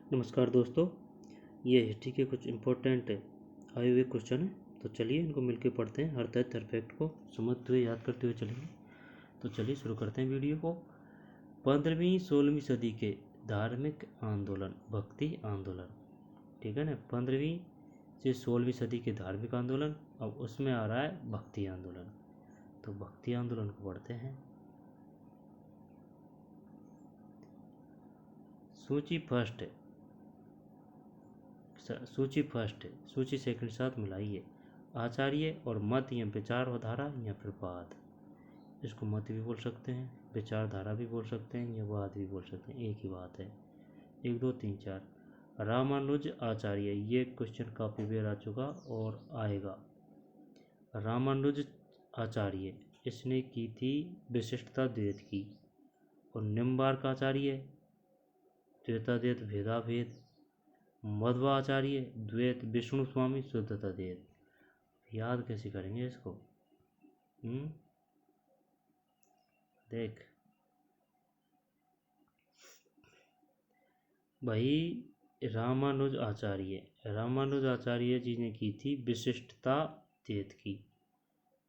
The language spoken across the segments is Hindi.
नमस्कार दोस्तों, ये हिस्ट्री के कुछ इम्पोर्टेंट आए हुए क्वेश्चन हैं। तो चलिए इनको मिलके पढ़ते हैं, हर तथ्य हर फैक्ट को समझते हुए याद करते हुए चलेंगे। तो चलिए शुरू करते हैं वीडियो को। 15वीं-16वीं सदी के धार्मिक आंदोलन, भक्ति आंदोलन, ठीक है ना। 15वीं से 16वीं सदी के धार्मिक आंदोलन, अब उसमें आ रहा है भक्ति आंदोलन। तो भक्ति आंदोलन को पढ़ते हैं। सूची फर्स्ट, सूची सेकंड साथ मिलाइए। आचार्य और मत या विचारधारा या फिर वाद, इसको मत भी बोल सकते हैं, विचारधारा भी बोल सकते हैं या वाद भी बोल सकते हैं, एक ही बात है। 1 2 3 4 रामानुज आचार्य, ये क्वेश्चन काफ़ी बार आ चुका और आएगा। रामानुज आचार्य, इसने की थी विशिष्टता द्वैत की। और निम्बार्क आचार्य द्वैताद्वैत भेदाभेद। मध्वाचार्य द्वैत विष्णु स्वामी शुद्धता द्वैत। याद कैसे करेंगे इसको? देख भाई, रामानुज आचार्य जी ने की थी विशिष्टता द्वैत की।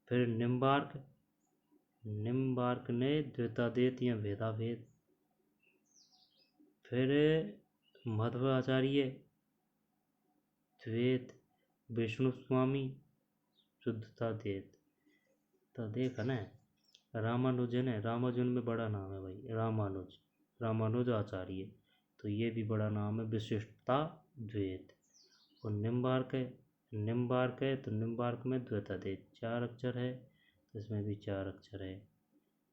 फिर निम्बार्क ने द्वैताद्वैत या भेदाभेद। फिर मध्वाचार्य द्वैत विष्णु स्वामी शुद्धता द्वैत। तो देखा ना, रामानुजन है, रामानुजन में बड़ा नाम है भाई, रामानुज आचार्य, तो ये भी बड़ा नाम है, विशिष्टता द्वैत। और निम्बार्क है तो निम्बार्क में द्वैताद्वैत, 4 अक्षर है तो इसमें भी 4 अक्षर है।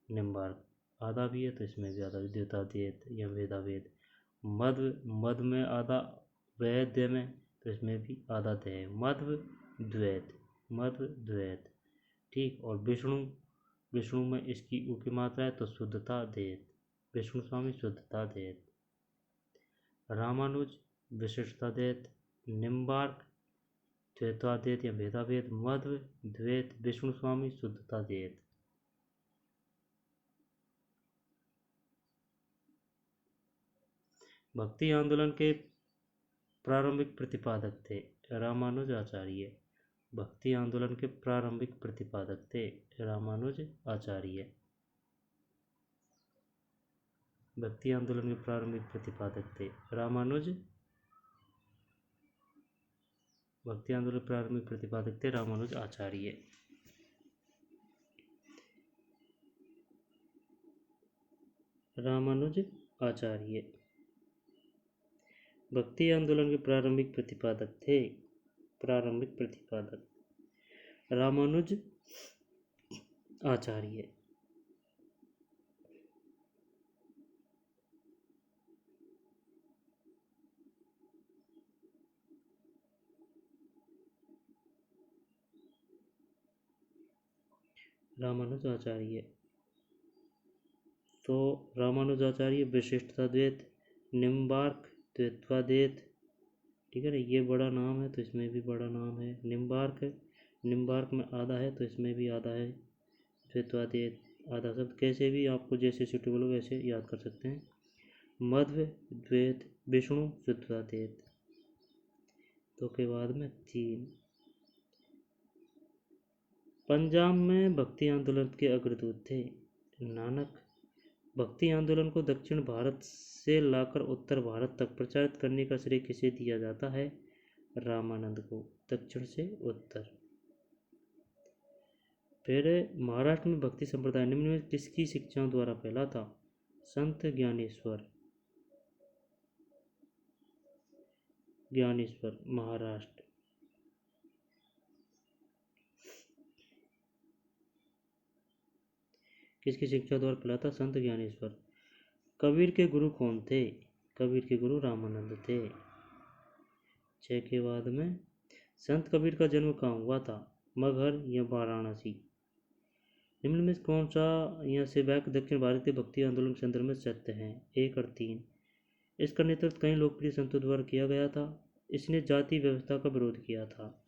निम्बार्क आधा भी है तो इसमें भी आधा, द्वैताद्वैत या भेदाभेद। मध्व में आधा, वैद्य में तो इसमें भी आधा है, मध्व द्वैत, ठीक। और विष्णु में इसकी उ की मात्रा है तो शुद्धता द्वैत, विष्णु स्वामी शुद्धता द्वैत। रामानुज विशिष्टता द्वैत, निम्बार्क द्वैताद्वैत या भेदाभेद, मध्व द्वैत विष्णु स्वामी शुद्धता द्वैत। भक्ति आंदोलन के प्रारंभिक प्रतिपादक थे रामानुज आचार्य। भक्ति आंदोलन के प्रारंभिक प्रतिपादक थे रामानुज आचार्य। भक्ति आंदोलन के प्रारंभिक प्रतिपादक थे रामानुज। भक्ति आंदोलन के प्रारंभिक प्रतिपादक थे रामानुज आचार्य। रामानुज आचार्य भक्ति आंदोलन के प्रारंभिक प्रतिपादक थे। रामानुज आचार्य। रामानुज आचार्य, तो रामानुज आचार्य विशिष्टता द्वैत, निम्बार्क द्वैताद्वैत, ठीक है ना। ये बड़ा नाम है तो इसमें भी बड़ा नाम है, निम्बार्क में आधा है तो इसमें भी आधा है, द्वैताद्वैत आधा शब्द, कैसे भी आपको जैसे सूटेबल हो वैसे याद कर सकते हैं। मध्व द्वैत विष्णु शुद्धता द्वैत, तो के बाद में 3। पंजाब में भक्ति आंदोलन के अग्रदूत थे नानक। भक्ति आंदोलन को दक्षिण भारत से लाकर उत्तर भारत तक प्रचारित करने का श्रेय किसे दिया जाता है? रामानंद को, दक्षिण से उत्तर। फिर महाराष्ट्र में भक्ति संप्रदाय निम्न में किसकी शिक्षाओं द्वारा फैला था? संत ज्ञानेश्वर, महाराष्ट्र। किसकी शिक्षा द्वारा फैला था? संत ज्ञानेश्वर। कबीर के गुरु कौन थे? कबीर के गुरु रामानंद थे। 6 के बाद में संत कबीर का जन्म कहाँ हुआ था? मगहर या वाराणसी। निम्न में कौन सा यहाँ से वाक्य दक्षिण भारतीय भक्ति आंदोलन के संदर्भ में सत्य है? 1 और 3। इसका नेतृत्व कई लोकप्रिय संतों द्वारा किया गया था। इसने जाति व्यवस्था का विरोध किया था।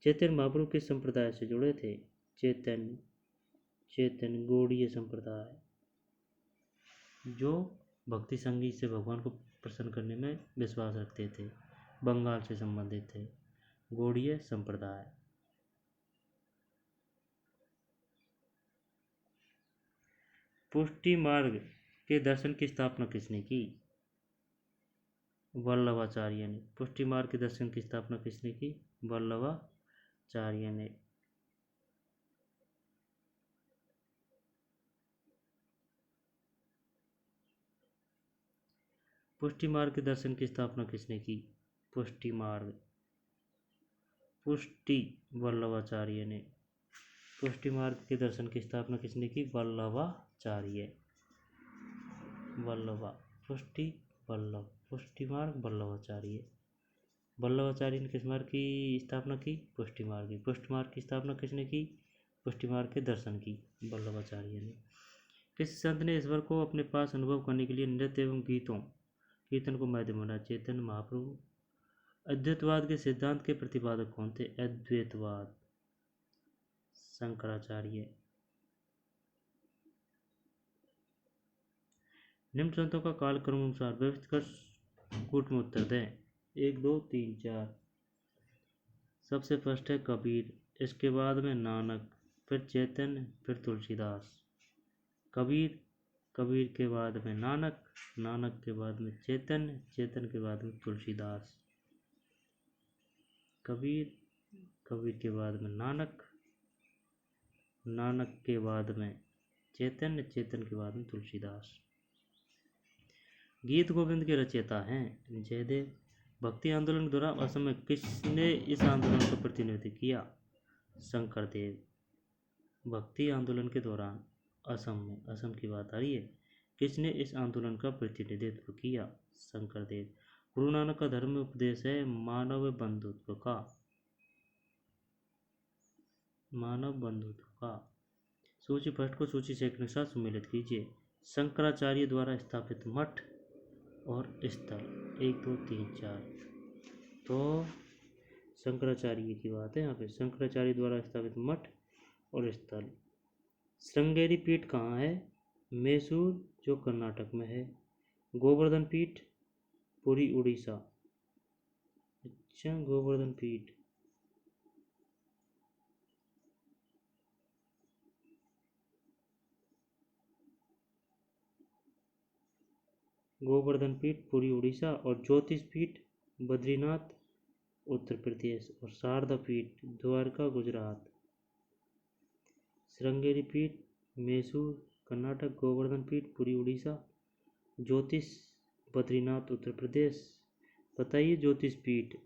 चैतन्य महाप्रभु किस संप्रदाय से जुड़े थे? चैतन्य गौड़ीय संप्रदाय, जो भक्ति संगीत से भगवान को प्रसन्न करने में विश्वास रखते थे। बंगाल से संबंधित थे। गौड़ीय संप्रदाय। पुष्टि मार्ग के दर्शन की स्थापना किसने की? वल्लभाचार्य ने। पुष्टि मार्ग के दर्शन की स्थापना किसने की? वल्लभाचार्य ने। पुष्टि मार्ग के दर्शन की स्थापना किसने की? पुष्टि मार्ग। पुष्टि वल्लभाचार्य ने। पुष्टि मार्ग के दर्शन की स्थापना किसने की? वल्लभाचार्य। वल्लभा पुष्टि वल्लभ पुष्टि मार्ग वल्लभाचार्य। वल्लभाचार्य ने किस मार्ग की स्थापना की? पुष्टि मार्ग की। पुष्टि मार्ग की स्थापना किसने की? पुष्टि मार्ग के दर्शन की वल्लभाचार्य ने। किस संत ने ईश्वर को अपने पास अनुभव करने के लिए नृत्य एवं कीर्तन को माध्यम बनाया? चैतन्य महाप्रभु। अद्वैतवाद के सिद्धांत के प्रतिपादक कौन थे? अद्वैतवाद शंकराचार्य। निम्न संतों का कालक्रम अनुसार व्यवस्थित कर कूट में उत्तर दें। 1 2 3 4। सबसे फर्स्ट है कबीर, इसके बाद में नानक, फिर चैतन्य, फिर तुलसीदास। कबीर के बाद में नानक, के बाद में चैतन्य, के बाद में तुलसीदास। कबीर के बाद में नानक, के बाद में चैतन्य, के बाद में तुलसीदास। गीत गोविंद के रचयिता हैं जयदेव। भक्ति आंदोलन के दौरान असम में किसने इस आंदोलन का प्रतिनिधित्व किया? शंकरदेव। भक्ति आंदोलन के दौरान असम की बात आ रही है, किसने इस आंदोलन का प्रतिनिधित्व किया? शंकरदेव। गुरु नानक का धर्म उपदेश है मानव बंधुत्व का। सूची फर्स्ट को सूची सेकंड के साथ सम्मिलित कीजिए। शंकराचार्य द्वारा स्थापित मठ और स्थल 1 2 3 4। तो शंकराचार्य की बात है यहाँ पे। शंकराचार्य द्वारा स्थापित मठ और स्थल। श्रृंगेरी पीठ कहाँ है? मैसूर, जो कर्नाटक में है। गोवर्धन पीठ पुरी, उड़ीसा। अच्छा, गोवर्धन पीठ। गोवर्धन पीठ पुरी, उड़ीसा। और ज्योतिष पीठ बद्रीनाथ, उत्तर प्रदेश। और शारदा पीठ द्वारका, गुजरात। श्रृंगेरी पीठ मैसूर, कर्नाटक। गोवर्धन पीठ पुरी, उड़ीसा। ज्योतिष बद्रीनाथ, उत्तर प्रदेश। बताइए ज्योतिष पीठ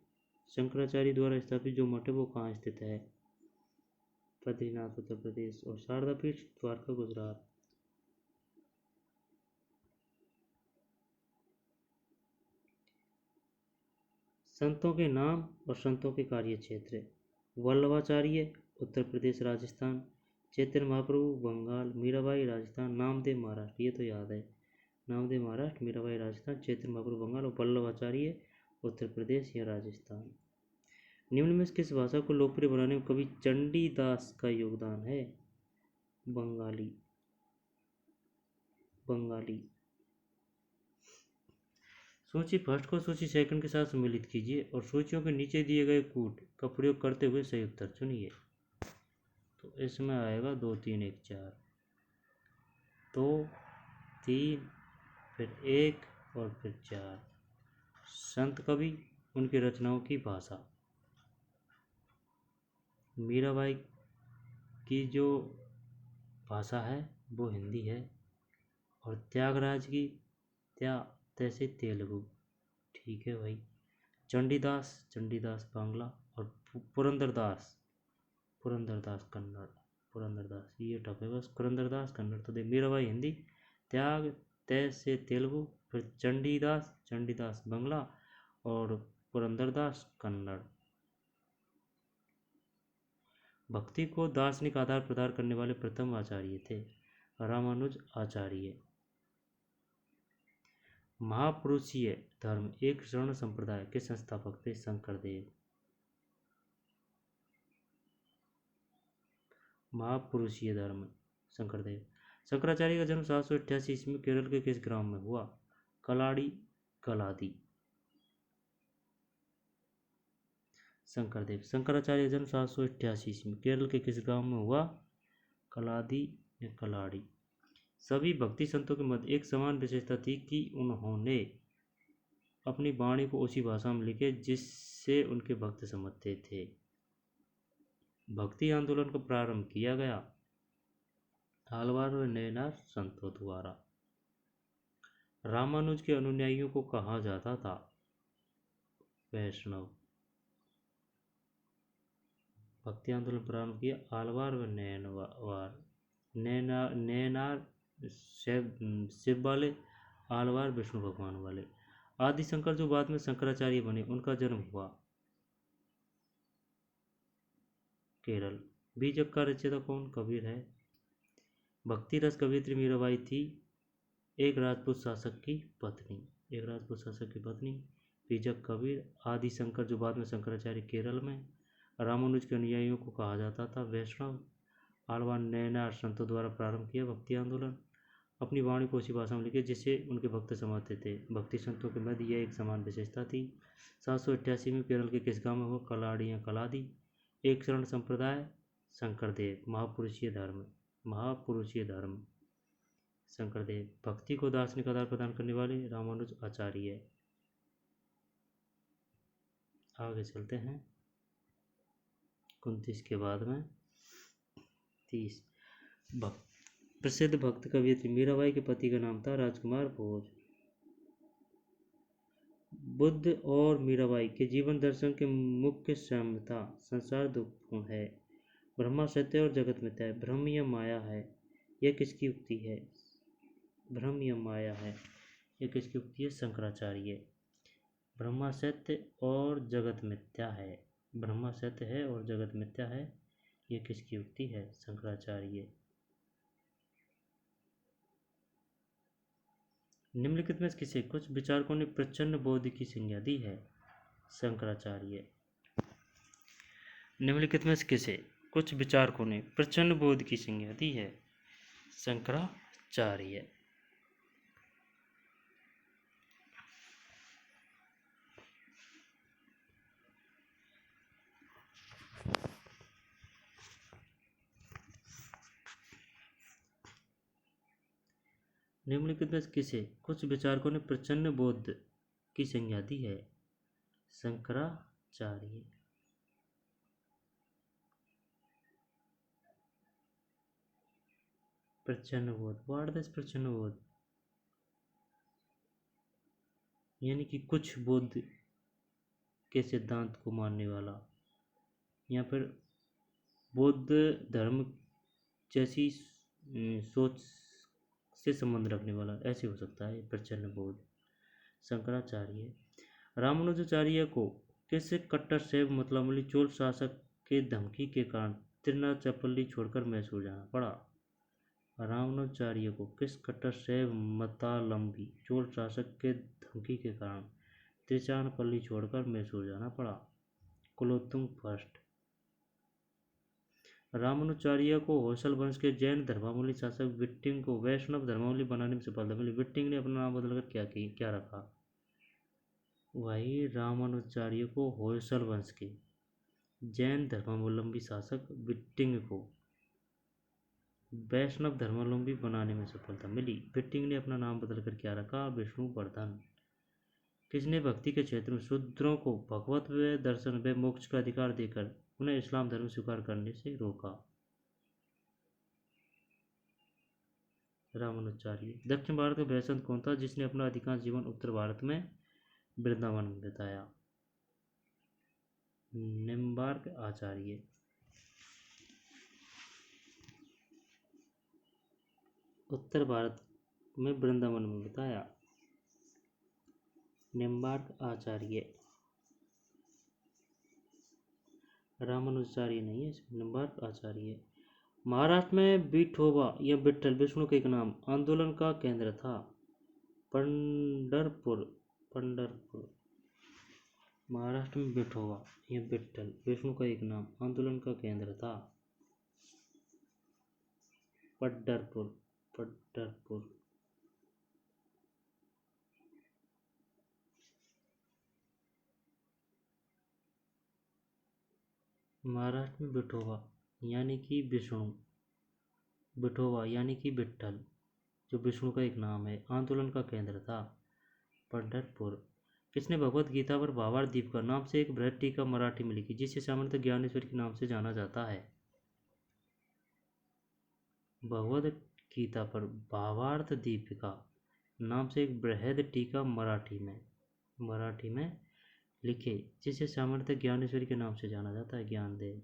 शंकराचार्य द्वारा स्थापित जो मठ है वो कहाँ स्थित है? बद्रीनाथ, उत्तर प्रदेश। और शारदा पीठ द्वारका, गुजरात। संतों के नाम और संतों के कार्य क्षेत्र। वल्लभाचार्य उत्तर प्रदेश राजस्थान, चैतन्य महाप्रभु बंगाल, मीराबाई राजस्थान, नामदेव महाराष्ट्र। ये तो याद है, नामदेव महाराष्ट्र, मीराबाई राजस्थान, चैतन्य महाप्रभु बंगाल और वल्लभाचार्य उत्तर प्रदेश या राजस्थान। निम्न में किस भाषा को लोकप्रिय बनाने में कवि चंडीदास का योगदान है? बंगाली। सूची फर्स्ट को सूची सेकंड के साथ सम्मिलित कीजिए और सूचियों के नीचे दिए गए कूट का प्रयोग करते हुए सही उत्तर चुनिए। तो इसमें आएगा 2 3 1 4, 2 3 फिर 1 और फिर 4। संत कवि, उनकी रचनाओं की भाषा। मीराबाई की जो भाषा है वो हिंदी है और त्यागराज की तैसे तेलुगु। ठीक है भाई। चंडीदास बांग्ला और पुरंदरदास कन्नड़। पुरंदरदास ये टफ है बस। पुरंदरदास कन्नड़। तो देख, मीराबाई हिंदी, त्याग तैसे तेलुगु, फिर चंडीदास बांग्ला और पुरंदरदास कन्नड़। भक्ति को दार्शनिक आधार प्रदान करने वाले प्रथम आचार्य थे रामानुज आचार्य। महापुरुषीय धर्म एक शरण संप्रदाय के संस्थापक थे शंकरदेव। महापुरुषीय धर्म शंकरदेव। शंकराचार्य का जन्म 788 ईस्वी में केरल के किस ग्राम में हुआ? कलाड़ी, कलादी। शंकरदेव। शंकराचार्य जन्म 788 ईस्वी में केरल के किस गांव में हुआ? कलादी या कलाड़ी। सभी भक्ति संतों के मध्य एक समान विशेषता थी कि उन्होंने अपनी वाणी को उसी भाषा में लिखे जिससे उनके भक्त समझते थे। भक्ति आंदोलन का प्रारंभ किया गया आलवार व नैनार संतों द्वारा। रामानुज के अनुयायियों को कहा जाता था वैष्णव। भक्ति आंदोलन प्रारंभ किया आलवार व नैनार शिव वाले, आलवार विष्णु भगवान वाले। आदि शंकर जो बाद में शंकराचार्य बने, उनका जन्म हुआ केरल। बीजक का रचयिता कौन? कबीर है। भक्ति रस कवियत्री मीराबाई थी एक राजपूत शासक की पत्नी। एक राजपूत शासक की पत्नी। बीजक कबीर। आदि शंकर जो बाद में शंकराचार्य केरल में। रामानुज के अनुयायियों को कहा जाता था वैष्णव। आलवार नैनार संतों द्वारा प्रारंभ किया भक्ति आंदोलन। अपनी वाणी को उसी भाषा में लिखे जिसे उनके भक्त समझते थे। भक्ति संतों के मध्य यह एक समान विशेषता थी। 788 में केरल के किस गांव में हुआ? कलाड़ी या कलादी। एक शरण संप्रदाय शंकरदेव। महापुरुषीय धर्म। महापुरुषीय धर्म शंकरदेव। भक्ति को दार्शनिक आधार प्रदान करने वाले रामानुज आचार्य। आगे चलते हैं 29 के बाद में 30। प्रसिद्ध भक्त कवियत्री मीराबाई के पति का नाम था राजकुमार भोज। बुद्ध और मीराबाई के जीवन दर्शन के मुख्य साम्यता संसार दुखपूर्ण है, ब्रह्मा सत्य और जगत मिथ्या है, ब्रह्म या माया है। यह किसकी उक्ति है? ब्रह्म या माया है। यह किसकी उक्ति है? शंकराचार्य। ब्रह्मा सत्य और जगत मिथ्या है। ब्रह्मा सत्य है और जगत मिथ्या है। यह किसकी उक्ति है? शंकराचार्य। निम्नलिखित में किसे कुछ विचारकों ने प्रच्छन्न बोध की संज्ञा दी है? शंकराचार्य। निम्नलिखित में किसे कुछ विचारकों ने प्रच्छन्न बोध की संज्ञा दी है? शंकराचार्य। निम्नलिखित में किसे कुछ विचारकों ने प्रच्छन्न बोध की संज्ञा दी है? शंकराचार्य। प्रच्छन्न बोध। व्हाट दिस प्रच्छन्न बोध? यानी कि कुछ बोध के सिद्धांत को मानने वाला, या फिर बौद्ध धर्म जैसी सोच से संबंध रखने वाला, ऐसे हो सकता है प्रच्छन्न बोध। शंकराचार्य। रामानुजाचार्य को किस कट्टर शैव मतलामली चोल शासक के धमकी के कारण तिरुचिरापल्ली छोड़कर मैसूर जाना पड़ा? रामानुजाचार्य को किस कट्टर शैव मतावलंबी चोल शासक के धमकी के कारण तिरुचिरापल्ली छोड़कर मैसूर जाना पड़ा? कुलोत्तुंग फर्स्ट। रामानुजाचार्य को होयसल वंश के जैन धर्मावलंबी शासक विट्टिंग को वैष्णव धर्मावलंबी बनाने में सफलता मिली। विट्टिंग ने अपना नाम बदलकर क्या रखा? वही रामानुजाचार्य को होयसल वंश के जैन धर्मावलंबी शासक विट्टिंग को वैष्णव धर्मावलंबी बनाने में सफलता मिली। विट्टिंग ने अपना नाम बदलकर क्या रखा? विष्णुवर्धन। किसने भक्ति के क्षेत्र में शूद्रों को भगवत व दर्शन व मोक्ष का अधिकार देकर उन्हें इस्लाम धर्म स्वीकार करने से रोका? रामानुजाचार्य। दक्षिण भारत का वह संत कौन था जिसने अपना अधिकांश जीवन उत्तर भारत में वृंदावन में बिताया? निम्बार्क आचार्य। उत्तर भारत में वृंदावन में बिताया। निम्बार्क आचार्य। रामानुजाचार्य नहीं है, निम्बार्क आचार्य। महाराष्ट्र में विठोबा या विठ्ठल विष्णु का एक नाम आंदोलन का केंद्र था? पंढरपुर। पंढरपुर। महाराष्ट्र में विठोबा या विठ्ठल विष्णु का एक नाम आंदोलन का केंद्र था? पंढरपुर। पंढरपुर। महाराष्ट्र में विठोबा यानी कि विष्णु, विठोबा यानी कि विट्ठल, जो विष्णु का एक नाम है, आंदोलन का केंद्र था। पंढरपुर। किसने भगवत गीता पर भावार्थ दीपिका नाम से एक बृहद टीका मराठी में लिखी, जिसे सामान्यतः ज्ञानेश्वर के नाम से जाना जाता है? भगवत गीता पर भावार्थ दीपिका नाम से एक बृहद टीका मराठी में लिखे, जिसे सामान्यतः ज्ञानेश्वरी के नाम से जाना जाता है। ज्ञानदेव।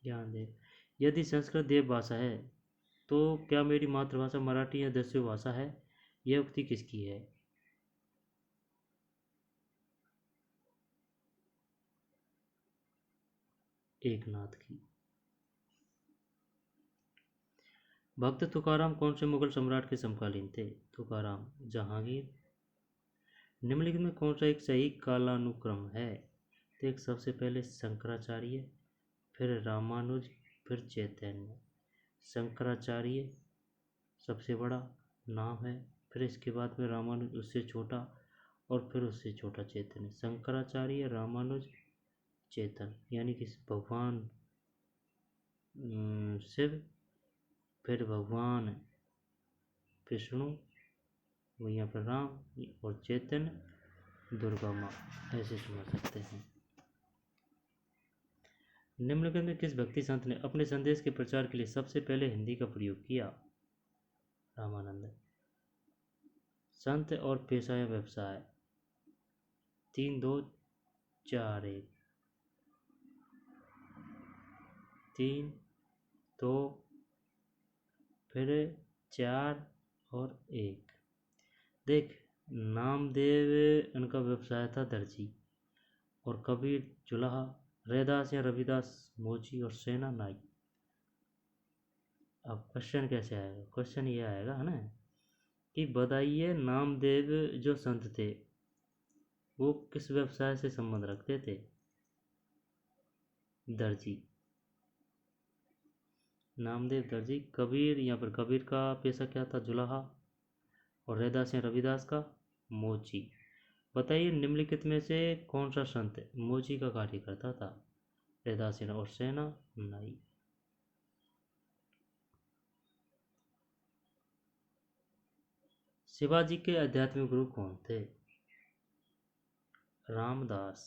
ज्ञानदेव। यदि संस्कृत देव भाषा है तो क्या मेरी मातृभाषा मराठी या दस्यु भाषा है? यह उक्ति किसकी है? एकनाथ की। भक्त तुकाराम कौन से मुगल सम्राट के समकालीन थे? तुकाराम। जहांगीर। निम्नलिखित में कौन सा एक सही कालानुक्रम है? तो एक सबसे पहले शंकराचार्य, फिर रामानुज, फिर चैतन्य। शंकराचार्य सबसे बड़ा नाम है, फिर इसके बाद में रामानुज उससे छोटा, और फिर उससे छोटा चैतन्य। शंकराचार्य, रामानुज, चैतन्य, यानी कि भगवान शिव, फिर भगवान विष्णु, यहाँ पर राम, और चैतन्य दुर्गा माँ, ऐसे समझ सकते हैं। निम्नलिखित में किस भक्ति संत ने अपने संदेश के प्रचार के लिए सबसे पहले हिंदी का प्रयोग किया? रामानंद। संत और पेशा या व्यवसाय। 3 2 4 1। 3 2 फिर 4 और 1। देख, नामदेव इनका व्यवसाय था दर्जी, और कबीर जुलाहा, रैदास या रविदास मोची, और सेना नाई। अब क्वेश्चन कैसे आएगा? क्वेश्चन ये आएगा है ना कि बताइए, नामदेव जो संत थे वो किस व्यवसाय से संबंध रखते थे? दर्जी। नामदेव दर्जी। कबीर, यहाँ पर कबीर का पेशा क्या था? जुलाहा, और रैदास या रविदास का मोची। बताइए, निम्नलिखित में से कौन सा संत मोची का कार्य करता था? रैदास और सेना नाई। शिवाजी के आध्यात्मिक गुरु कौन थे? रामदास।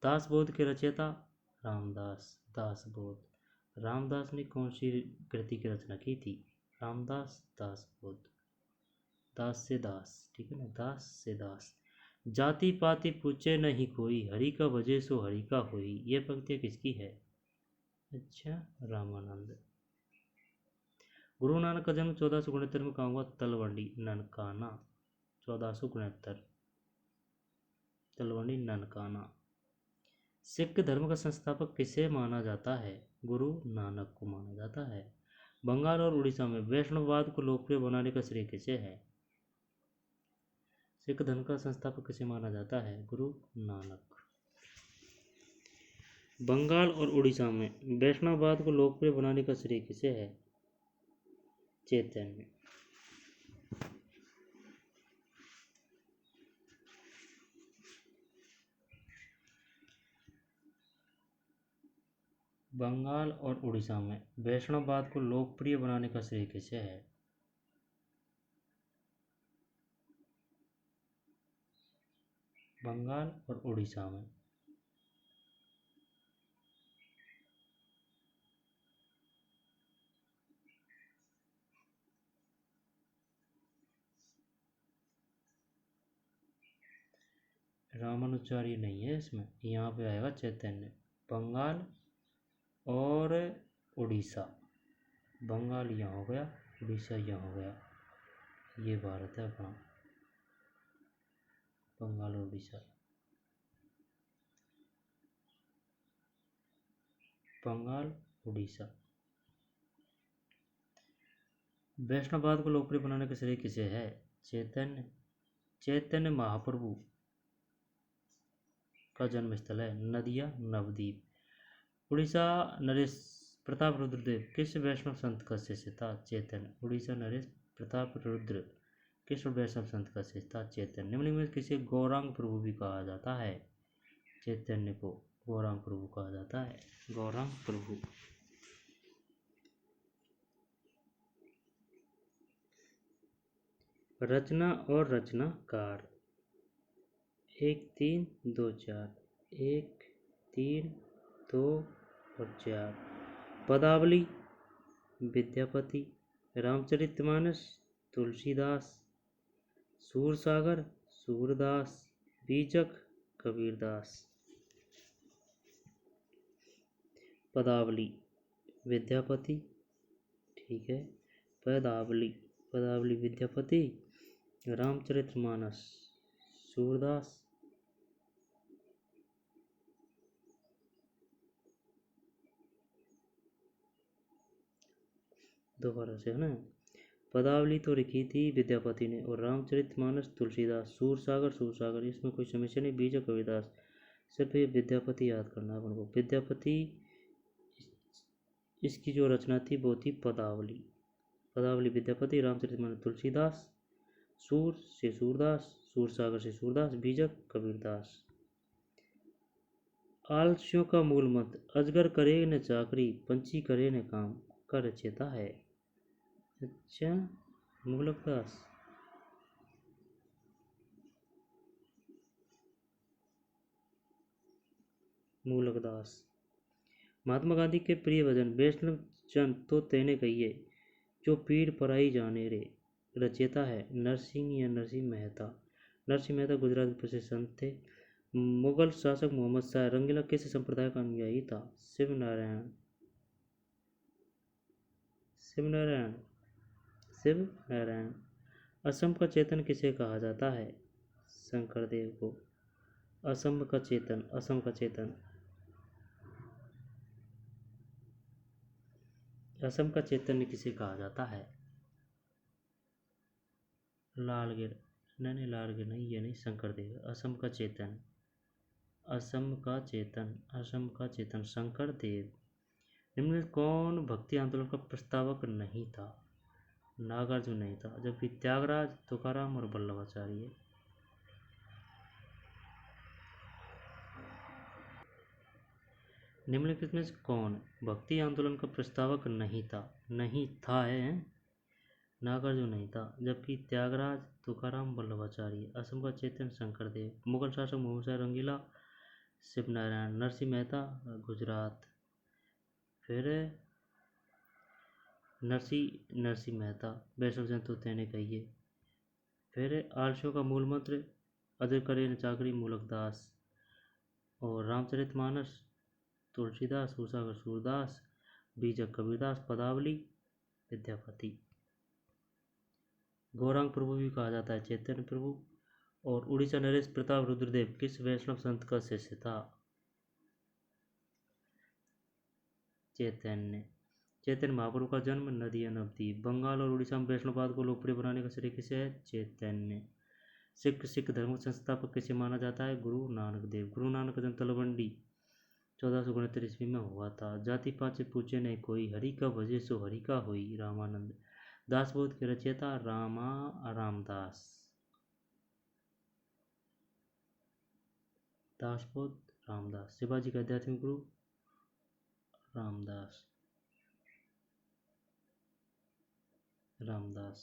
दासबोध के रचयिता? रामदास। दासबोध। रामदास ने कौन सी कृति की रचना की थी? रामदास दासबोध। दास से दास, ठीक है ना, दास से दास। जाति पाति पूछे नहीं कोई, हरि का भजे सो हरि का होई। ये पंक्ति किसकी है? अच्छा, रामानंद। गुरु नानक का जन्म 1469 में कहाँ हुआ? तलवंडी ननकाना। 1469, तलवंडी ननकाना। सिख धर्म का संस्थापक किसे माना जाता है? गुरु नानक को माना जाता है। बंगाल और उड़ीसा में वैष्णववाद को लोकप्रिय बनाने का श्रेय किसे है? सिख धर्म का संस्थापक किसे माना जाता है? गुरु नानक। बंगाल और उड़ीसा में वैष्णववाद को लोकप्रिय बनाने का श्रेय किसे है? चैतन्य। बंगाल और उड़ीसा में वैष्णववाद को लोकप्रिय बनाने का श्रेय किसे है? बंगाल और उड़ीसा में। रामानुचार्य नहीं है इसमें, यहाँ पे आएगा चैतन्य। बंगाल और उड़ीसा। बंगाल यहाँ हो गया, उड़ीसा यहाँ हो गया, ये भारत है अपना। बंगाल और उड़ीसा। बंगाल उड़ीसा। वैष्णववाद को लोकप्रिय बनाने का श्रेय किसे है? चैतन्य। चैतन्य महाप्रभु का जन्म स्थल है नदिया नवद्वीप। उड़ीसा नरेश प्रताप रुद्रदेव किस वैष्णव संत का शिष्य था? चैतन्य। उड़ीसा नरेश प्रताप रुद्र किस वैष्णव संत का शिष्य था? चैतन्य। निम्नलिखित में किसे गौरांग प्रभु भी कहा जाता है? चैतन्य को गौरांग प्रभु कहा जाता है। गौरांग प्रभु। रचना और रचनाकार। 1 3 2 4। 1 3 2 और 4। पदावली विद्यापति, रामचरितमानस तुलसीदास, सूरसागर सूरदास, बीजक कबीरदास। पदावली विद्यापति, ठीक है। पदावली विद्यापति, रामचरितमानस सूरदास, दोबारा से है ना। पदावली तो लिखी थी विद्यापति ने और रामचरितमानस तुलसीदास, सूरसागर इसमें कोई समस्या नहीं। बीजक कबीरदास। सिर्फ ये विद्यापति याद करना अपन को। विद्यापति इसकी जो रचना थी वो थी पदावली विद्यापति, रामचरितमानस तुलसीदास, सूर से सूरदास, सूरसागर से सूरदास, बीजक कबीरदास। आलस्यों का मूल मंत्र, अजगर करे न चाकरी, पंछी करे न काम, का रचयिता है? अच्छा, मुगलकदास। मुगलकदास। महात्मा गांधी के प्रिय भजन, वैष्णव जन तो तेने कहिए, जो पीर पराई जाने रे, रचयिता है? नरसिंह या नरसिंह मेहता। नरसिंह मेहता गुजरात के प्रसिद्ध संत थे। मुगल शासक मोहम्मद शाह रंगीला किस संप्रदाय का अनुयायी था? शिव नारायण। असम का चेतन किसे कहा जाता है? शंकरदेव को। असम का चेतन किसे कहा जाता है? लालगिर। नहीं, लालगिर नहीं, ये नहीं, शंकरदेव। असम का चेतन शंकरदेव। निम्न कौन भक्ति आंदोलन का प्रस्तावक नहीं था? नागार्जुन नहीं था, जबकि त्यागराज, तुकाराम और वल्लभाचार्य। निम्नलिखित में से कौन भक्ति आंदोलन का प्रस्तावक नहीं था है? नागार्जुन नहीं था, जबकि त्यागराज, तुकाराम, वल्लभाचार्य। असम का चेतन शंकरदेव। मुगल शासक मोहम्मद शाह रंगीला, शिव नारायण। नरसिंह मेहता गुजरात। फिर नरसिंह मेहता, वैष्णव जन तो तेने कहिए। फिर आलस्यों का मूल मंत्र, अजर करे न चाकरी, मुगलकदास। और रामचरितमानस तुलसीदास, सूरसागर सूरदास, बीजक कबीरदास, पदावली विद्यापति। गौरांग प्रभु भी कहा जाता है चैतन्य प्रभु। और उड़ीसा नरेश प्रताप रुद्रदेव किस वैष्णव संत का शिष्य था? चैतन्य महाप्रभु का जन्म नदी या नवद्वीप। बंगाल और उड़ीसा में वैष्णववाद को लोकप्रिय बनाने का श्रेय किसे है? चैतन्य। सिख धर्म संस्थापक किसे माना जाता है? गुरु नानक देव। गुरु नानक का जन्म तलवंडी 1469 ईस्वी में हुआ था। जाति पांच पूछे नहीं कोई, हरि का भजे सो हरि का होई, रामानंद। दासबोध के रचयिता रामदास। दासबोध रामदास। शिवाजी का आध्यात्मिक गुरु रामदास।